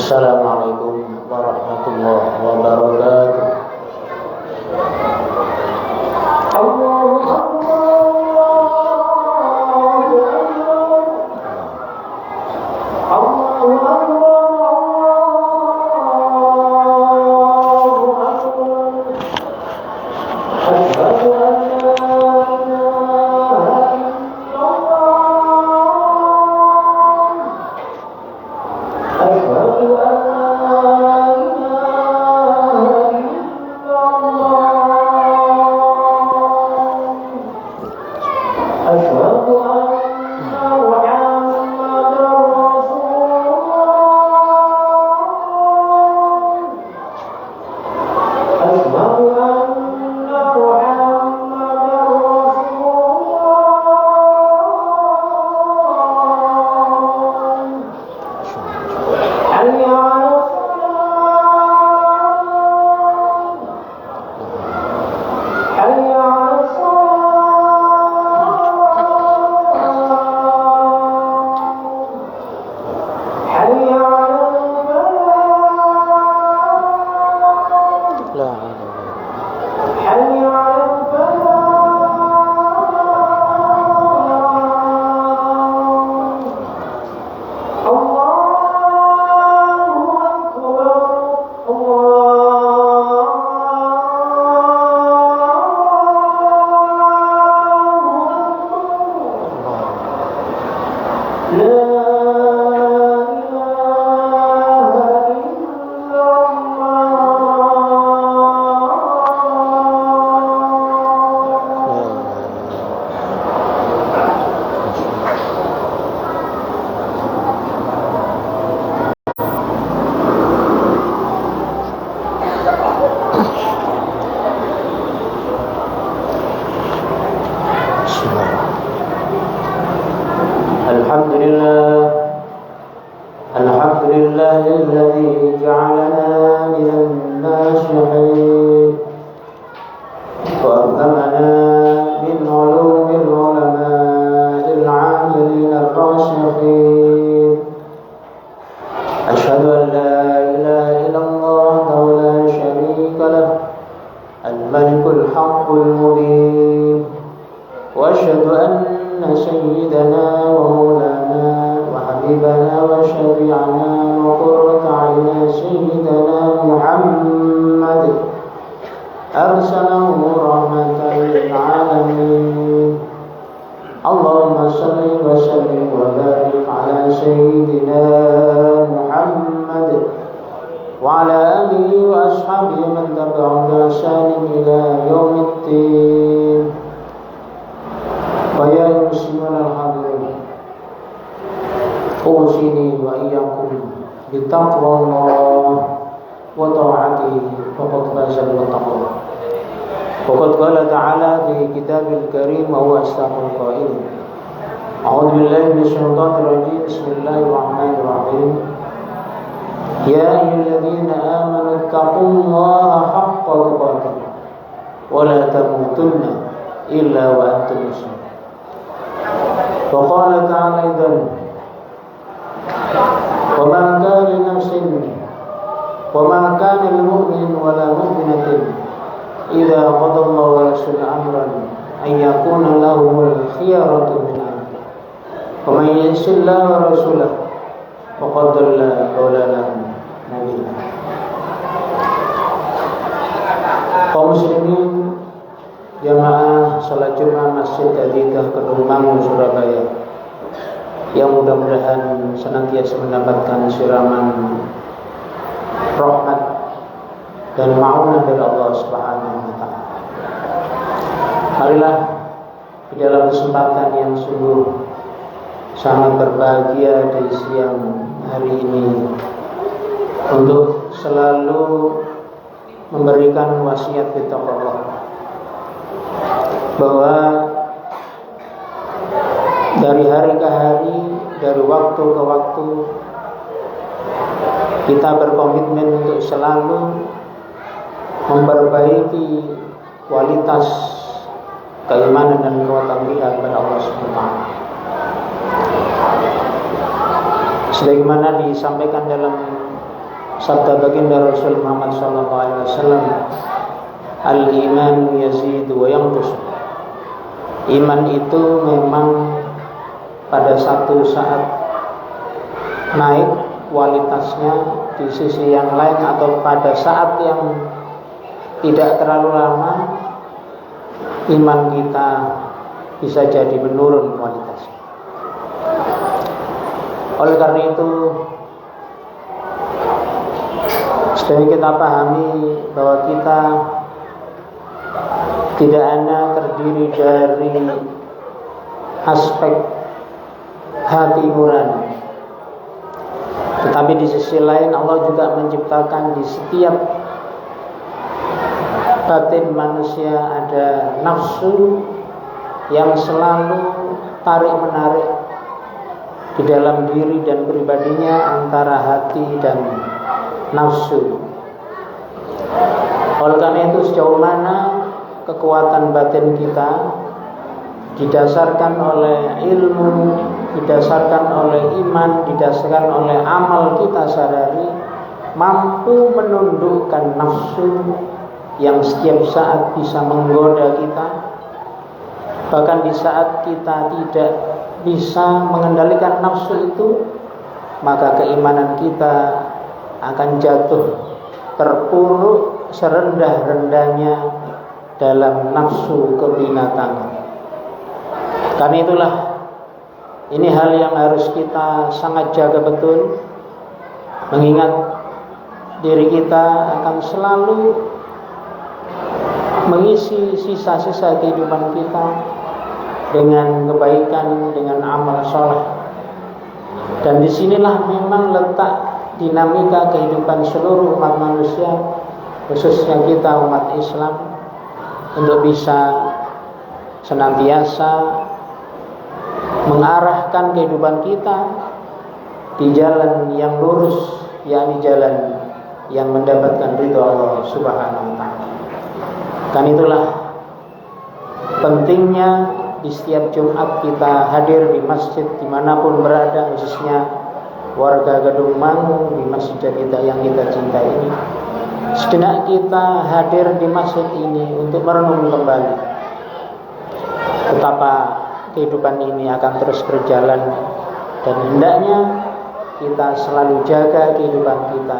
Assalamualaikum warahmatullahi wabarakatuh. Allahu Alhamdulillahilladzi ja'alana minan nasihin wa allamana min ulumil ulama'il 'amilin ar-rasyidin. Asyhadu an la ilaha illallah wa la syarika lah, al-malikul haqqul mubin. Wa asyhadu anna sayyidana wa maulana حبيبنا وشفيعنا وقرة عين سيدنا محمد أرسله رحمة للعالمين. اللهم صل وسلم وبارك على سيدنا محمد وعلى آله وأصحابه من تبعهم بإحسان إلى يوم الدين. ويا المسلمون الحاضرين، أوصيني وإياكم بتقوى الله وطاعته فقد فاز المتقون. وقد قال تعالى في كتابه الكريم وهو أصدق القائلين: أعوذ بالله من الشيطان الرجيم، بسم الله الرحمن الرحيم. يا أيها الذين آمنوا اتقوا الله حق تقاته ولا تموتن إلا وأنتم مسلمون. وقال تعالى أيضا: وما كان لمؤمن ولا مؤمنة إذا قضى الله ورسوله أمرا أن يكون لهم الخيرة من أمره ومن يعص الله ورسوله فقد ضل ضلالا مبينا. Kaum muslimin jamaah salat Jumat Masjid Adidah Kedungmangun Surabaya, yang mudah-mudahan senantiasa mendapatkan siraman rahmat dan ma'unah dari Allah Subhanahu wa taala. Marilah di dalam kesempatan yang sungguh sangat berbahagia di siang hari ini untuk selalu memberikan wasiat kita Allah bahwa dari hari ke hari, dari waktu ke waktu, kita berkomitmen untuk selalu memperbaiki kualitas keimanan dan kekuatan kita kepada Allah Subhanahu. Sebagaimana disampaikan dalam Sabda baginda Rasul Muhammad SAW, al-iman yazidu wa yanqus. Iman itu memang pada satu saat naik kualitasnya, di sisi yang lain atau pada saat yang tidak terlalu lama iman kita bisa jadi menurun kualitasnya. Oleh karena itu sedang kita pahami bahwa kita tidak hanya terdiri dari aspek hati nurani, tetapi di sisi lain Allah juga menciptakan di setiap batin manusia ada nafsu yang selalu tarik-menarik di dalam diri dan pribadinya antara hati dan nafsu. Oleh karena itu sejauh mana kekuatan batin kita didasarkan oleh ilmu, didasarkan oleh iman, didasarkan oleh amal kita sehari-hari, mampu menundukkan nafsu yang setiap saat bisa menggoda kita. Bahkan di saat kita tidak bisa mengendalikan nafsu itu, maka keimanan kita akan jatuh terpuruk serendah-rendahnya dalam nafsu kebinatangan. Karena itulah ini hal yang harus kita sangat jaga betul, mengingat diri kita akan selalu mengisi sisa-sisa kehidupan kita dengan kebaikan, dengan amal soleh. Dan disinilah memang letak dinamika kehidupan seluruh umat manusia, khususnya kita umat Islam, untuk bisa senantiasa mengarahkan kehidupan kita di jalan yang lurus, yakni jalan yang mendapatkan ridho Allah Subhanahu wa ta'ala. Kan itulah pentingnya di setiap Jumat kita hadir di masjid dimanapun berada, khususnya warga Gedung Mangu, di masjid kita yang kita cintai ini. Sejenak kita hadir di masjid ini untuk merenung kembali betapa kehidupan ini akan terus berjalan, dan hendaknya kita selalu jaga kehidupan kita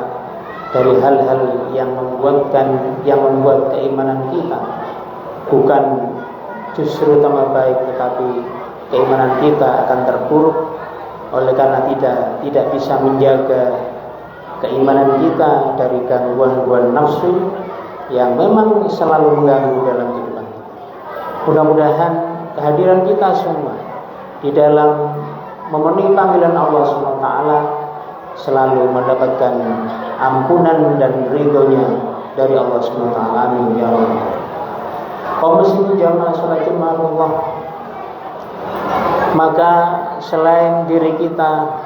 dari hal-hal yang membuat keimanan kita bukan justru tambah baik, tetapi keimanan kita akan terpuruk oleh karena tidak bisa menjaga keimanan kita dari gangguan-gangguan nafsu yang memang selalu mengganggu dalam kehidupan kita. Mudah-mudahan kehadiran kita semua di dalam memenuhi panggilan Allah SWT selalu mendapatkan ampunan dan ridhonya dari Allah SWT. Amin ya Allah. Kaum muslimin jamaah salat Jumat Allah, maka selain diri kita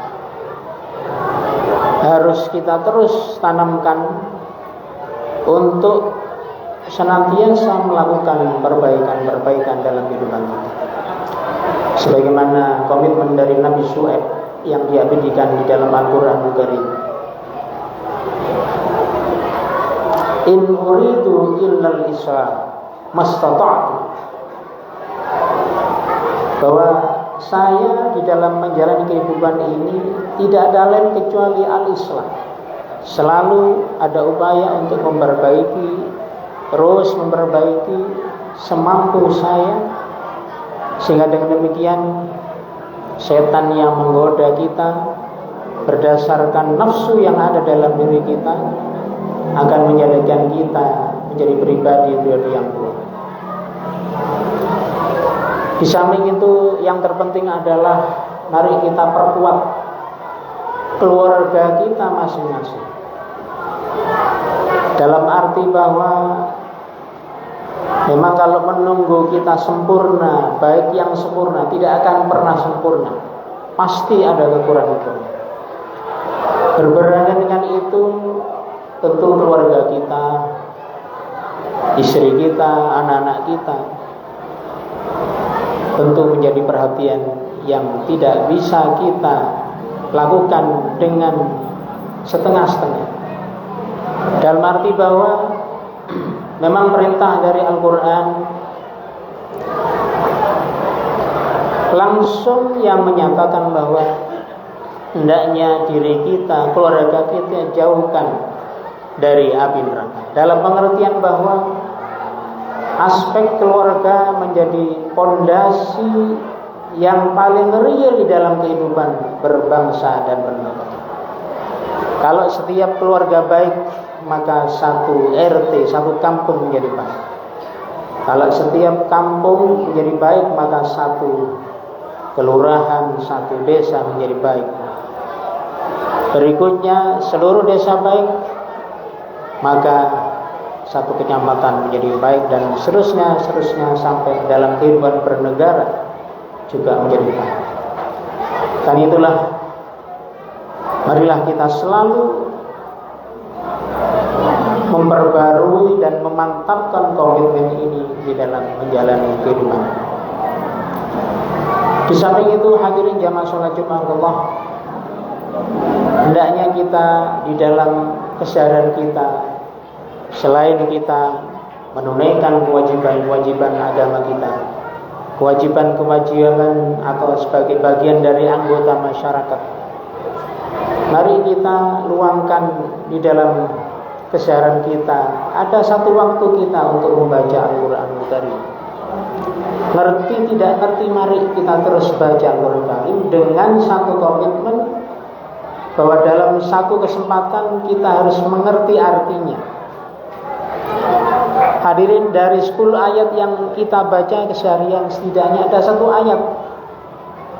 harus kita terus tanamkan untuk senantiasa melakukan perbaikan dalam kehidupan kita, sebagaimana komitmen dari Nabi Syuaib yang diabadikan di dalam Al-Quranul Karim. In uridu illal islah mastata'tu, bahwa saya di dalam menjalani kehidupan ini tidak ada lain kecuali al-islah. Selalu ada upaya untuk memperbaiki, terus memperbaiki semampu saya, sehingga dengan demikian setan yang menggoda kita berdasarkan nafsu yang ada dalam diri kita akan menjadikan kita menjadi pribadi yang buruk. Di samping itu yang terpenting adalah mari kita perkuat keluarga kita masing-masing, dalam arti bahwa memang kalau menunggu kita sempurna, baik yang sempurna tidak akan pernah sempurna, pasti ada kekurangan. Berbarengan dengan itu tentu keluarga kita, istri kita, anak-anak kita tentu menjadi perhatian yang tidak bisa kita lakukan dengan setengah-setengah. Dalam arti bahwa memang perintah dari Al-Quran langsung yang menyatakan bahwa hendaknya diri kita, keluarga kita jauhkan dari api neraka. Dalam pengertian bahwa aspek keluarga menjadi pondasi yang paling real di dalam kehidupan berbangsa dan bernegara. Kalau setiap keluarga baik, maka satu RT, satu kampung menjadi baik. Kalau setiap kampung menjadi baik, maka satu kelurahan, satu desa menjadi baik. Berikutnya, seluruh desa baik, maka satu kecamatan menjadi baik, dan seterusnya sampai dalam kehidupan bernegara juga menjadi baik. Dan itulah, marilah kita selalu memperbarui dan memantapkan komitmen ini di dalam menjalani kehidupan. Di samping itu, hadirin jamaah sholat Jumat Allah, hendaknya kita di dalam keseharian kita, selain kita menunaikan kewajiban-kewajiban agama kita, kewajiban-kewajiban atau sebagai bagian dari anggota masyarakat, mari kita luangkan di dalam keseharian kita ada satu waktu kita untuk membaca Al-Quranul Karim. Ngerti tidak ngerti, mari kita terus baca Al-Quranul Karim dengan satu komitmen bahwa dalam satu kesempatan kita harus mengerti artinya. Hadirin, dari 10 ayat yang kita baca keseharian, setidaknya ada satu ayat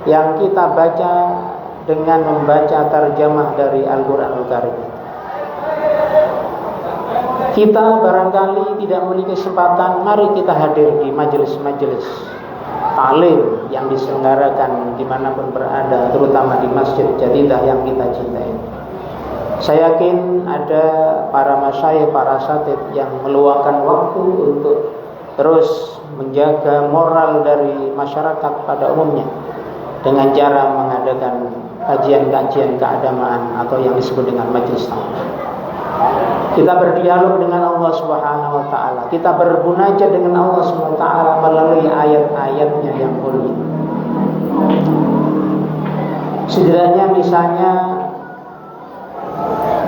yang kita baca dengan membaca terjemah dari Al-Quranul Karim. Kita barangkali tidak memiliki kesempatan, mari kita hadir di majelis-majelis taklim yang diselenggarakan dimanapun berada, terutama di Masjid Jadidah yang kita cintai. Saya yakin ada para masyayikh, para asatidz yang meluangkan waktu untuk terus menjaga moral dari masyarakat pada umumnya dengan cara mengadakan kajian-kajian keagamaan atau yang disebut dengan majelis taklim. Kita berdialog dengan Allah Subhanahu wa taala. Kita bermunajat dengan Allah Subhanahu wa taala melalui ayat-ayatnya yang mulia. Setidaknya misalnya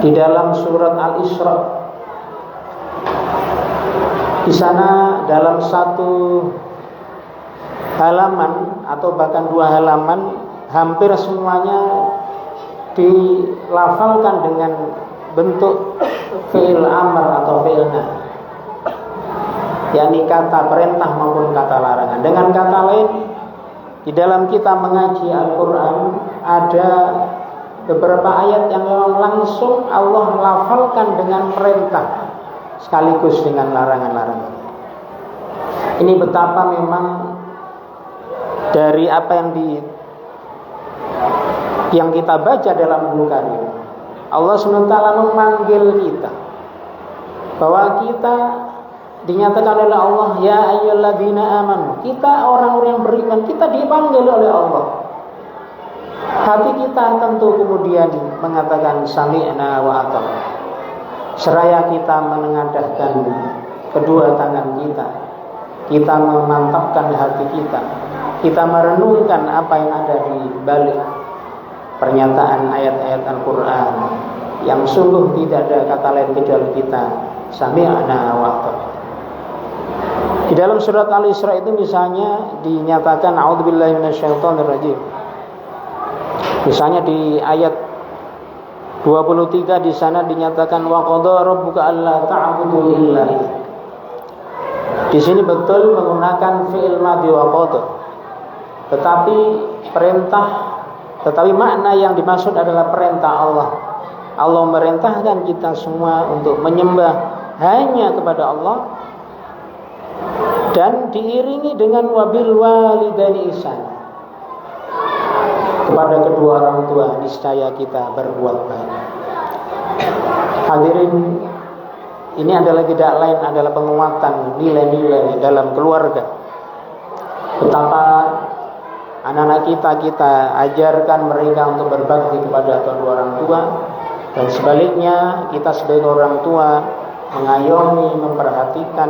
di dalam surat Al-Isra, di sana dalam satu halaman atau bahkan 2 halaman, hampir semuanya dilafalkan dengan bentuk fi'il amr atau fi'il nahy, yakni kata perintah maupun kata larangan. Dengan kata lain, di dalam kita mengaji Al-Quran ada beberapa ayat yang memang langsung Allah lafalkan dengan perintah sekaligus dengan larangan-larangan. Ini betapa memang dari apa yang kita baca dalam buku Karim, Allah SWT memanggil kita, bahwa kita dinyatakan oleh Allah, ya ayyuhalladzina amanu, kita orang-orang yang beriman, kita dipanggil oleh Allah. Hati kita tentu kemudian mengatakan sami'na wa ata'na. Seraya kita menengadahkan kedua tangan kita memantapkan hati kita merenungkan apa yang ada di balik pernyataan ayat-ayat Al-Quran yang sungguh tidak ada kata lain kecuali kita sami'na wa ata'na. Di dalam surat Al-Isra itu misalnya dinyatakan a'udzubillahi minasyaitonirrajim. Misalnya di ayat 23 di sana dinyatakan wa qadha rabbuka alla ta'budu illa iyyah. Di sini betul menggunakan fi'il madhi wa qadha. Tetapi makna yang dimaksud adalah perintah Allah. Allah merintahkan kita semua untuk menyembah hanya kepada Allah, dan diiringi dengan wabil walidaini ihsan. Kepada kedua orang tua niscaya kita berbuat baik. Hadirin, ini adalah tidak lain adalah penguatan nilai-nilai dalam keluarga. Betapa anak-anak kita ajarkan mereka untuk berbakti kepada kedua orang tua, Dan sebaliknya, kita sebagai orang tua mengayomi, memperhatikan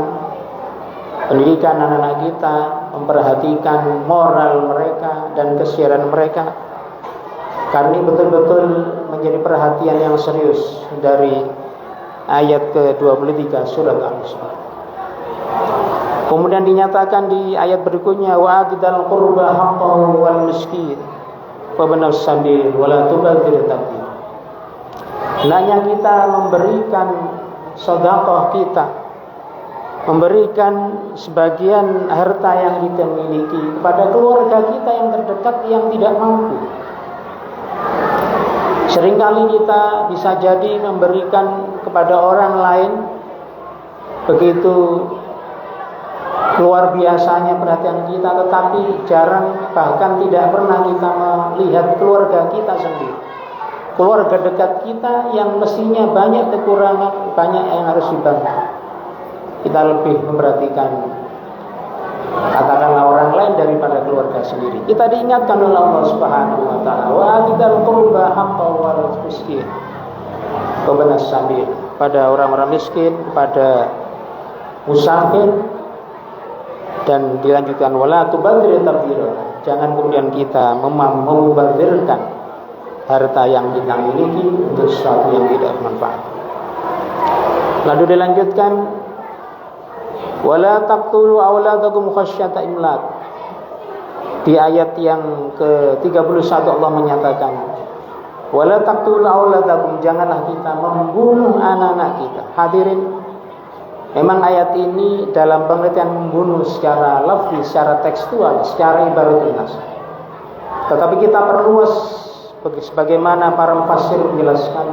pendidikan anak-anak kita, memperhatikan moral mereka dan kesiaran mereka. Karena ini betul-betul menjadi perhatian yang serius dari ayat ke-23 surat Al-Isra. Kemudian dinyatakan di ayat berikutnya, wa atidal qurba haqqahu wal miskin wa ibnas sabil wa la tubadzir tabdzira. Hendaknya kita memberikan sedekah kita, memberikan sebagian harta yang kita miliki kepada keluarga kita yang terdekat yang tidak mampu. Seringkali kita bisa jadi memberikan kepada orang lain begitu luar biasanya perhatian kita, tetapi jarang bahkan tidak pernah kita melihat keluarga kita sendiri, keluarga dekat kita yang mestinya banyak kekurangan, banyak yang harus dibantu. Kita lebih memperhatikan katakanlah orang lain daripada keluarga sendiri. Kita diingatkan oleh Allah Subhanahu wa taala, wa atidal qurba haqqahu wal miskin wa ibnas sabil, pada orang-orang miskin, pada musafir. Dan dilanjutkan, wala tubadzir tabdzira, jangan kemudian kita membazirkan harta yang kita miliki untuk sesuatu yang tidak bermanfaat. Lalu dilanjutkan, wala taqtulu auladakum khasyata imlaq. Di ayat yang ke-31 Allah menyatakan, wala taqtulu auladakum, janganlah kita membunuh anak-anak kita. Hadirin, memang ayat ini dalam pengertian membunuh secara lafzi, secara tekstual, secara ibaratul nas. Tetapi kita perluas sebagaimana para mufassir menjelaskan,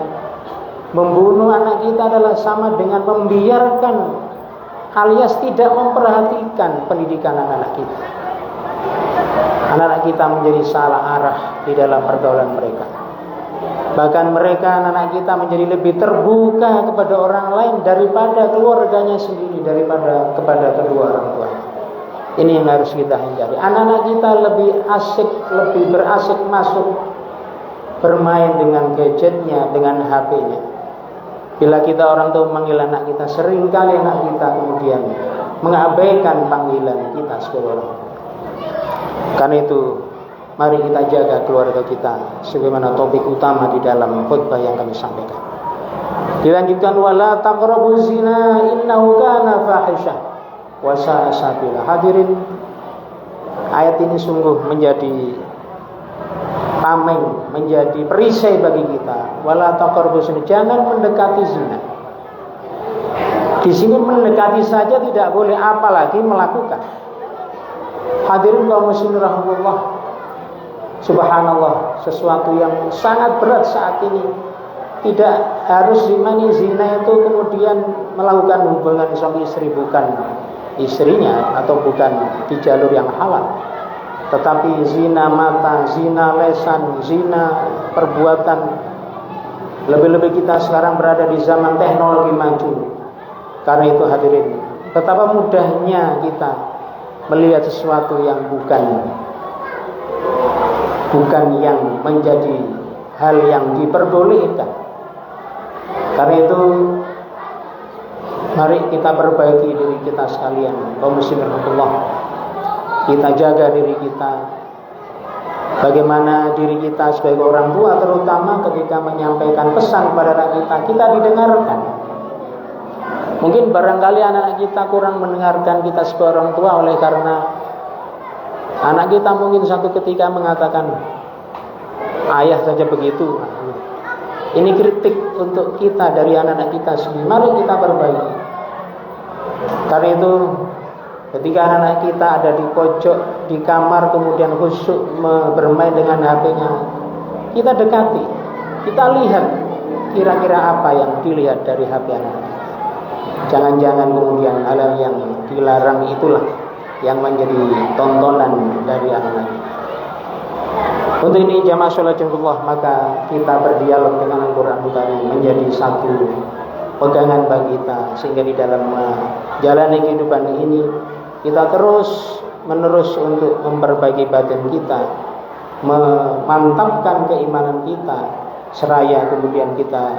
membunuh anak kita adalah sama dengan membiarkan alias tidak memperhatikan pendidikan anak-anak kita. Anak-anak kita menjadi salah arah di dalam pergaulan mereka. Bahkan mereka, anak-anak kita, menjadi lebih terbuka kepada orang lain daripada keluarganya sendiri, daripada kepada kedua orang tua. Ini yang harus kita hindari. Anak-anak kita lebih asik, lebih berasik masuk bermain dengan gadgetnya, dengan HP-nya. Bila kita orang tua memanggil anak kita, seringkali anak kita kemudian mengabaikan panggilan kita sebagai orang tua. Karena itu, mari kita jaga keluarga kita sebagaimana topik utama di dalam khutbah yang kami sampaikan. Dilanjutkan, wala taqrabuz zina innahu kana fahisyah wa sa'a sabila. Hadirin, ayat ini sungguh menjadi tameng, menjadi perisai bagi kita. Wala taqrabuz zina, jangan mendekati zina. Di sini mendekati saja tidak boleh, apalagi melakukan. Hadirin kaum muslimin rahimahullah, subhanallah, sesuatu yang sangat berat saat ini. Tidak harus zina itu kemudian melakukan hubungan suami istri, bukan istrinya atau bukan di jalur yang halal, tetapi zina mata, zina lesan, zina perbuatan. Lebih-lebih kita sekarang berada di zaman teknologi maju. Karena itu hadirin, betapa mudahnya kita melihat sesuatu yang bukan yang menjadi hal yang diperbolehkan. Karena itu, mari kita perbaiki diri kita sekalian, kaum muslimin rahimahullah. Kita jaga diri kita. Bagaimana diri kita sebagai orang tua, terutama ketika menyampaikan pesan kepada anak kita didengarkan. Mungkin barangkali anak kita kurang mendengarkan kita sebagai orang tua oleh karena anak kita mungkin satu ketika mengatakan, ayah saja begitu. Ini kritik untuk kita dari anak-anak kita sendiri. Mari kita perbaiki. Karena itu, ketika anak-anak kita ada di pojok di kamar kemudian khusyuk bermain dengan HP-nya, kita dekati, kita lihat kira-kira apa yang dilihat dari HP anak. Jangan-jangan kemudian hal yang dilarang itulah yang menjadi tontonan dari anak-anak. Untuk ini jamaah sholat jamaah, maka kita berdialog dengan Al-Quran Karim menjadi satu pegangan bagi kita, sehingga di dalam menjalani kehidupan ini kita terus menerus untuk memperbaiki batin kita, memantapkan keimanan kita, seraya kemudian kita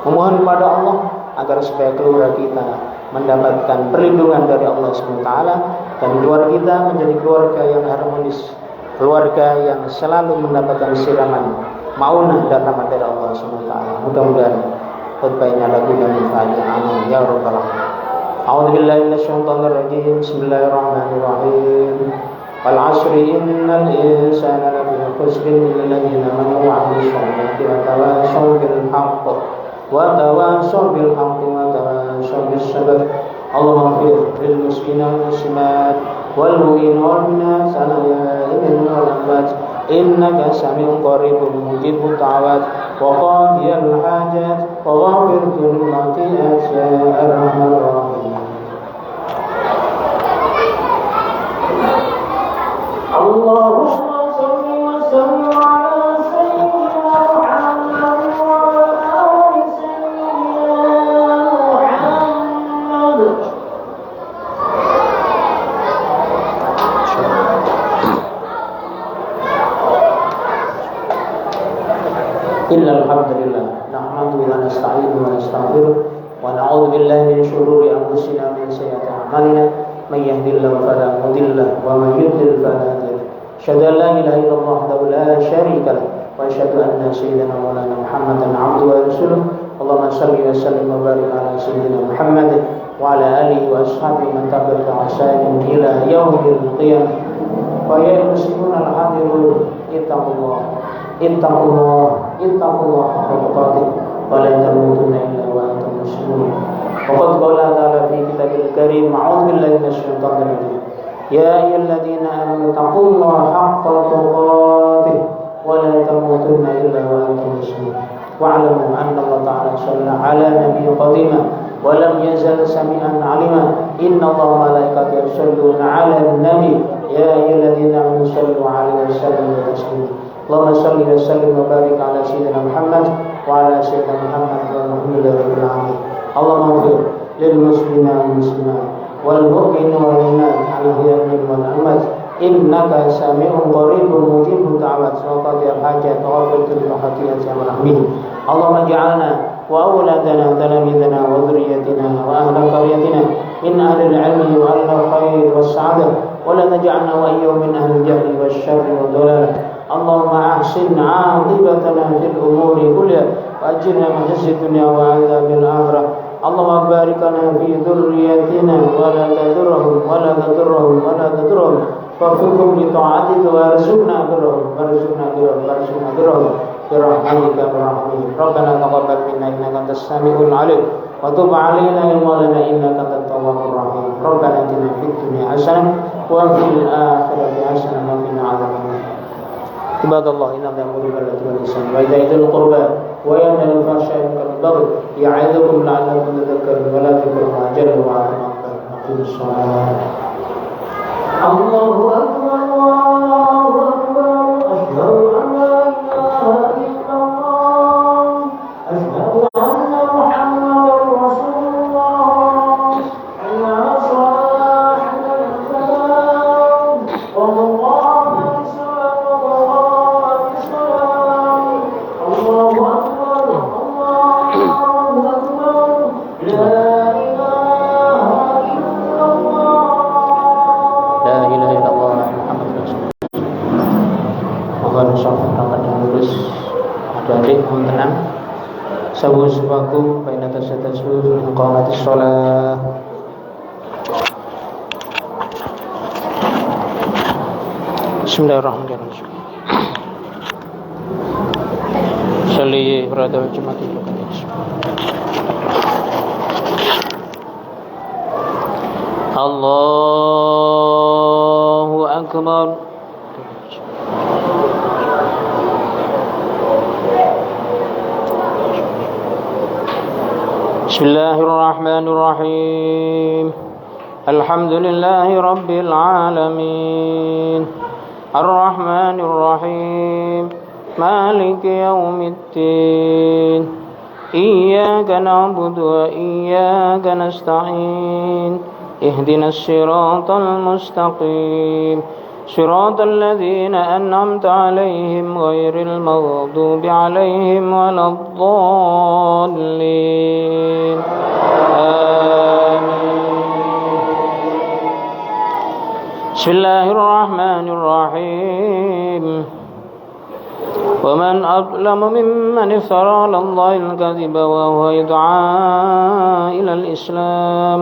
memohon kepada Allah agar supaya keluarga kita mendapatkan perlindungan dari Allah SWT, dan keluarga kita menjadi keluarga yang harmonis, keluarga yang selalu mendapatkan siraman maunah dan rahmat dari Allah SWT. Mudah-mudahan khutbah ini ada guna manfaatnya. Amin ya rabbal alamin. A'udzu billahi minasyaitonir rajim. Bismillahirrahmanirrahim. Wal 'asri innal insana lafi khusrin illa alladziina aamanu wa 'amilus shalihati wa tawassaw bil haqq wa tawassaw bil haqqi wa tawassaw bis sabr. Allahumma ighfir lil muslimina wal muslimat wal mu'minina wal mu'minat al-ahya'i wal amwat innaka samii'un qariibun mujibud da'awat wa qadiyal hajat wa ghafir dzunub ya arhamar rahimin. Allahumma shalli wa sallim ala sayyidina Muhammad wa ala ali sayyidina Muhammad. Innal hamdalillah nahmaduhu wa nasta'inuhu wa nastaghfiruh wa na'udzu billahi min shururi anfusina wa min sayyiati a'malina. من يهد الله فلا مضل له ومن يضلل فلا هادي له. أشهد أن لا إله إلا الله وحده لا شريك له وأشهد أن سيدنا مولانا محمدا عبده ورسوله. اللهم صل وسلم وبارك على سيدنا محمد وعلى آله وأصحابه من تبعهم بإحسان إلى يوم القيامة. ويا المسلمون الحاضرون اتقوا الله حق تقاته ولا تموتن إلا وأنتم مسلمون. وقد قال تعالى في كتابه الكريم أعوذ بالله من الشيطان الرجيم يا أيها الذين آمنوا اتقوا الله حق تقاته ولا تموتن إلا وأنتم مسلمون. واعلموا أن الله تعالى صلى على نبي قديما ولم يزل سميعا عليما. إن الله وملائكته يصلون على النبي يا أيها الذين آمنوا صلوا عليه وسلموا تسليما. اللهم صل وسلم وبارك على سيدنا محمد وعلى سيدنا محمد والحمد لله رب العالمين. اللهم اغفر للمسلمين والمسلمات والمؤمنين والمؤمنات الأحياء منهم والأموات إنك سميع قريب مجيب الدعوات وقاضي الحاجات وغفر كل خطيئة ورحمه. اللهم اجعلنا وأولادنا وتلاميذنا وذريتنا وأهل قريتنا من أهل العلم وأهل الخير والسعادة ولا تجعلنا وإياهم من أهل الجهل والشر والضلال. اللهم أحسن عاقبتنا في الأمور كلها وأجرنا من خزي الدنيا وعذاب الآخرة. اللهم بارك لنا في ذريتنا ولا تضرهم ووفقهم لطاعتك وارزقنا برهم برحمتك برحمتك. ربنا تقبل منا إنك أنت السميع العليم وتب علينا يا مولانا إنك أنت التواب الرحيم. ربنا آتنا في الدنيا حسنة وفي الآخرة حسنة وقنا عذاب النار. عباد الله إن الله يأمر بالعدل والإحسان وإيتاء ذي القربى وينهى عن الفحشاء والمنكر والبغي يعظكم لعلكم تذكرون ولا تذكروا ما جل وعلا أقيموا الصلاة. الله أكبر الله أكبر أشهد أن لا إله إلا الله أشهد أن محمدا رسول الله. حي على الصلاة حي على الفلاح والله الصلاة والله الصلاة. الله أكبر الله أكبر لا adik mohon tenang. Sawu suwaku baina tasatasu iqamatis shalah. Bismillahirrahmanirrahim. Salli berada Jumat itu. Allahu akbar. Bismillahirrahmanirrahim. Alhamdulillahi rabbil alamin. Ar-Rahmanir-Rahim. Maliki yaumiddin. Iyyaka na'budu wa iyyaka nasta'in. Ihdinas siratal mustaqim. صراط الذين أنعمت عليهم غير المغضوب عليهم ولا الضالين آمين. بسم الله الرحمن الرحيم. ومن أظلم ممن افترى على الله الكذب وهو يدعى إلى الإسلام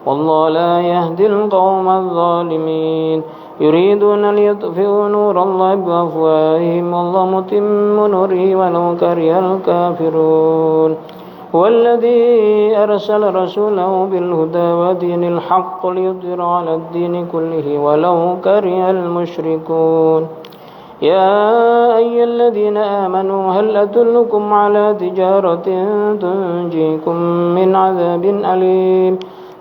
والله لا يهدي القوم الظالمين. يريدون ليطفئوا نور الله بأفواههم والله متم نوره ولو كره الكافرون. هو الذي أرسل رسوله بالهدى ودين الحق ليظهره على الدين كله ولو كره المشركون. يا أيها الذين آمنوا هل أدلكم على تجارة تنجيكم من عذاب أليم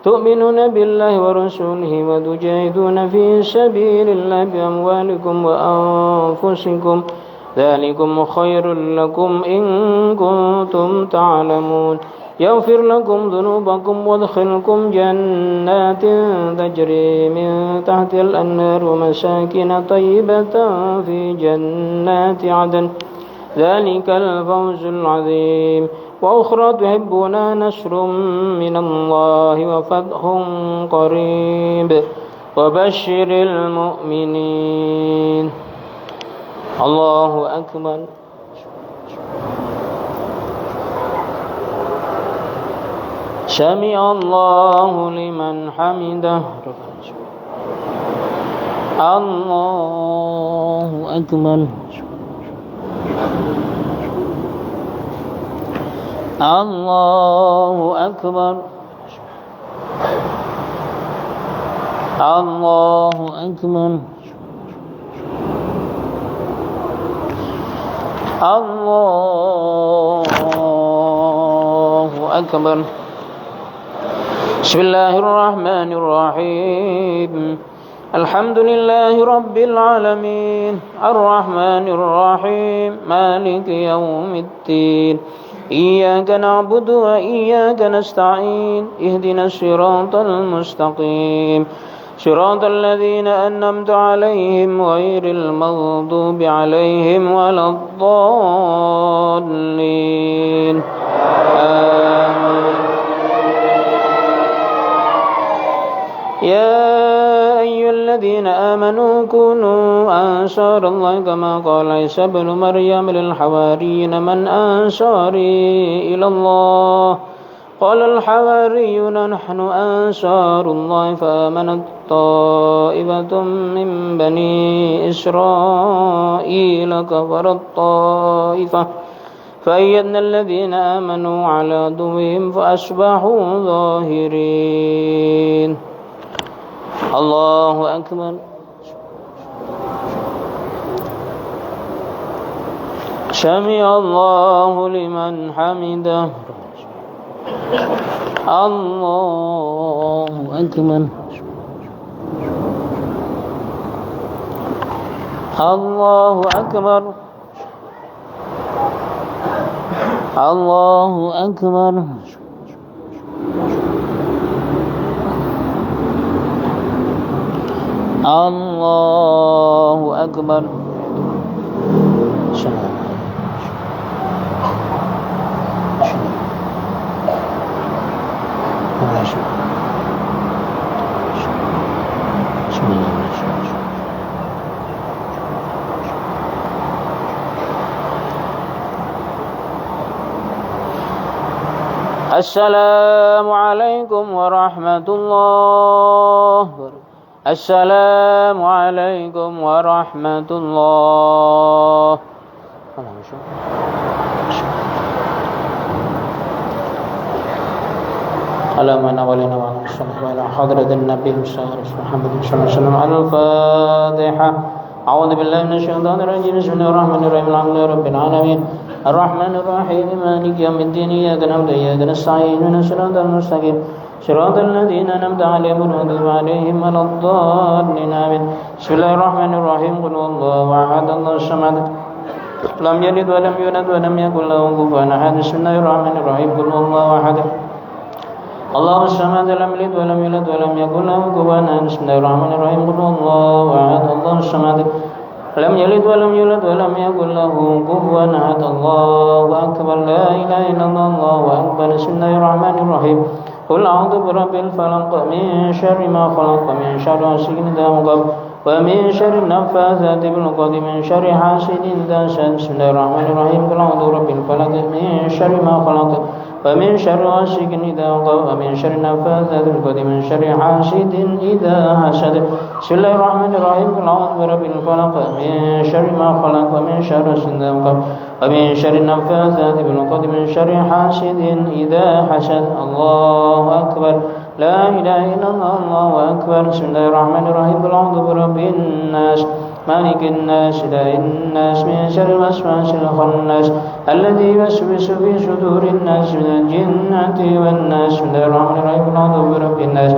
تؤمنون بالله ورسوله وتجاهدون في سبيل الله بأموالكم وأنفسكم ذلكم خير لكم إن كنتم تعلمون. يغفر لكم ذنوبكم ويدخلكم جنات تجري من تحت الأنهار ومساكن طيبة في جنات عدن ذلك الفوز العظيم. وأخرى تحبونها نصر من الله وفتح قريب وبشر المؤمنين. الله أكبر. سمع الله لمن حمده. الله أكبر. الله أكبر. الله أكبر. الله أكبر. بسم الله الرحمن الرحيم. الحمد لله رب العالمين الرحمن الرحيم مالك يوم الدين إياك نعبد وإياك نستعين اهدنا الصراط المستقيم صراط الذين أنعمت عليهم غير المغضوب عليهم ولا الضالين آمين. يا أيها الذين آمنوا كونوا أنصار الله كما قال عيسى ابن مريم للحواريين من أنصاري إلى الله قال الحواريون نحن أنصار الله فآمنت طائفة من بني إسرائيل كفرت طائفة فأيدنا الذين آمنوا على عدوهم فأصبحوا ظاهرين. الله أكبر. سمع الله لمن حمده. الله أكبر. الله أكبر. الله أكبر. الله أكبر. السلام عليكم ورحمة الله. السلام عليكم ورحمة الله. على من أولنا وعلى حضرة النبي محمد صلى الله عليه وسلم. الفاتحة. أعوذ بالله من الشيطان الرجيم. بسم الله الرحمن الرحيم. الحمد لله رب العالمين الرحمن الرحيم مالك يوم الدين إياك نعبد وإياك نستعين اهدنا الصراط المستقيم صراط الذين أنعمت عليهم غير المغضوب عليهم ولا الضالين آمين. بسم الله الرحمن الرحيم. قل هو الله أحد الله الصمد لم يلد ولم يولد ولم يكن له كفوا أحد. بسم الله الرحمن الرحيم. قل هو الله أحد الله الصمد لم يلد ولم يولد ولم يكن له كفوا أحد. بسم الله الرحمن الرحيم. قل هو الله أحد الله الصمد لم يلد ولم يولد ولم يكن له كفوا أحد الله أكبر لا إله إلا الله أكبر بسم الله الرحمن الرحيم قل أعوذ برب الفلق من شر ما خلق من شر غاسق إذا وقب ومن شر النفاثات بالعقد من شر حاسد إذا حسد بسم الله الرحمن الرحيم قل أعوذ برب الفلق من شر ما خلق ومن شر غاسق إذا وقب ومن شر النفاثات بالعقد من شر حاسد إذا حسد بسم الله الرحمن الرحيم قل أعوذ برب الفلق من شر ما خلق ومن شر غاسق إذا وقب ومن شر النفاثات بالعقد من شر حاسد إذا حسد الله أكبر لا إله إلا الله الله أكبر بسم الله الرحمن الرحيم قل أعوذ برب الناس مالك الناس إله الناس من شر الوسواس الخناس الذي يوسوس في صدور الناس من الجنة والناس بسم الله الرحمن الرحيم قل أعوذ برب الناس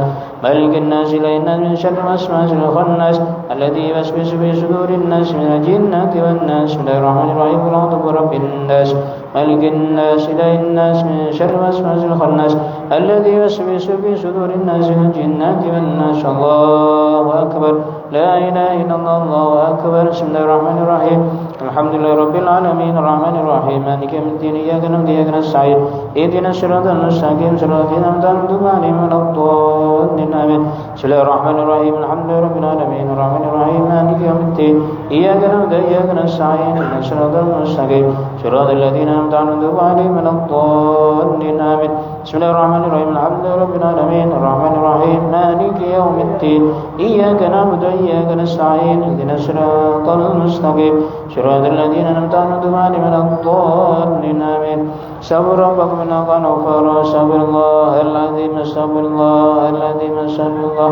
مالك الناس إله الناس من شر الوسواس الخناس الذي يوسوس في صدور الناس من الجنة والناس بسم الله الرحمن الرحيم قل أعوذ برب الناس مالك الناس إله الناس من شر الوسواس الخناس الذي يوسوس في صدور الناس من الجنة والناس الله أكبر لا إله إلا الله الله أكبر بسم الله الرحمن الرحيم الحمد لله رب العالمين الرحمن الرحيم مالك يوم الدين إياك نعبد وإياك نستعين اهدنا الصراط المستقيم صراط الذين أنعمت عليهم غير الضالين آمين بسم الله الرحمن الرحيم الحمد لله رب العالمين الرحمن الرحيم مالك يوم الدين إياك نعبد وإياك نستعين اهدنا الصراط المستقيم صراط الذين أنعمت عليهم غير الضالين آمين بسم الله الرحمن الرحيم الحمد لله رب العالمين الرحمن الرحيم مالك يوم الدين إياك نعبد وإياك نستعين اهدنا الصراط المستقيم صراط الذين أنعمت عليهم غير الضالين آمين استغفر ربكم إنه كان غفارا استغفر الله العظيم استغفر الله العظيم استغفر الله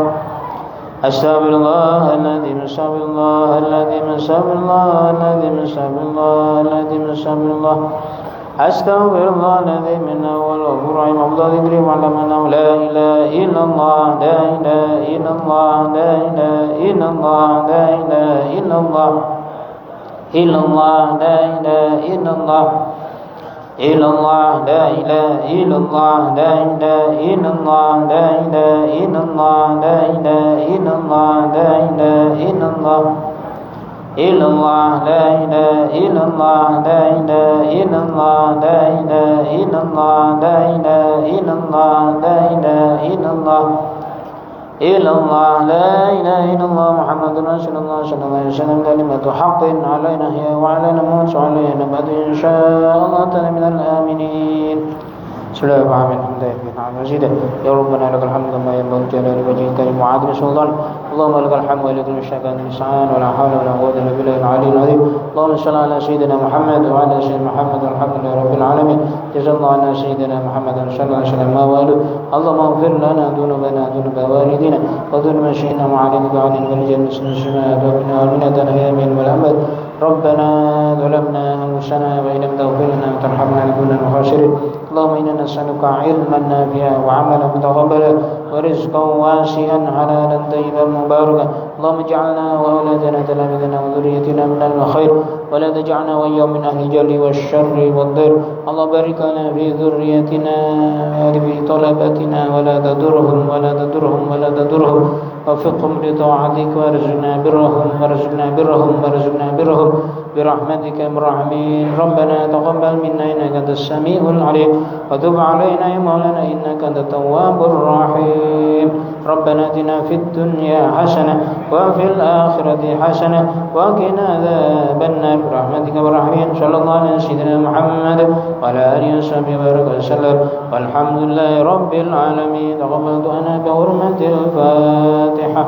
أستغفر الله العظيم أستغفر الله العظيم أستغفر الله العظيم أستغفر الله العظيم أستغفر الله أستغفر الله العظيم إنه هو الغفور الرحيم أفضل ذكري واعلم أنه لا إله إلا الله لا إله إلا الله لا إله إلا الله لا إله إلا الله إلا الله لا إله إلا الله إلا الله لا إله إلا الله لا إله إلا الله لا إله إلا الله لا إله إلا الله لا إله إلا الله إلا الله لا إله إلا الله لا إله إلا الله لا إله إلا الله لا إله إلا الله لا إله إلا الله إلا الله لا إله إلا الله محمد رسول الله صلى الله عليه وسلم كلمة حق علينا هي وعلينا موت علينا بعد إن شاء الله تعالى من الآمنين بسم الله الرحمن الرحيم نعم مزيدا يا ربنا لك الحمد كما ينبغي جلال وجهك الكريم وعظيم سلطان اللهم لك الحمد ولك المشتكى الإنسان ولا حول ولا قوة إلا بالله العلي العظيم اللهم صل على سيدنا محمد وعلى سيدنا محمد والحمد لله رب العالمين جزا الله عنا سيدنا محمد صلى الله عليه وسلم ما والد اللهم اغفر لنا ذنوبنا ذنوب والدينا وذنوب شئنا وعلينا بعدين ولجنة السماء ربنا ومنتنا يا من والأمد ربنا ظلمنا أنفسنا وإن لم تغفر لنا وترحمنا لنكون من الخاسرين اللهم إنا نسألك علما نافعا وعملا متقبلا ورزقا واسعا حلالا طيبا مباركا اللهم اجعلنا وأولادنا تلامذنا وذريتنا من الخير ولا تجعلنا وإياهم من أهل الجهل والشر والضر اللهم بارك لنا في ذريتنا في طلبتنا ولا تضرهم ولا تضرهم ولا تضرهم وفقهم لطاعتك وارزقنا برهم وارزقنا برهم وارزقنا برهم برحمتك يا الراحمين ربنا تقبل منا إنك أنت السميع العليم وتب علينا يا مولانا إنك أنت التواب الرحيم ربنا آتنا في الدنيا حسنة وفي الآخرة حسنة وقنا عذاب النار برحمتك يا الراحمين صلى الله على سيدنا محمد وعلى آله وصحبه وبارك وسلم والحمد لله رب العالمين تقبل دعانا بحرمة الفاتحة.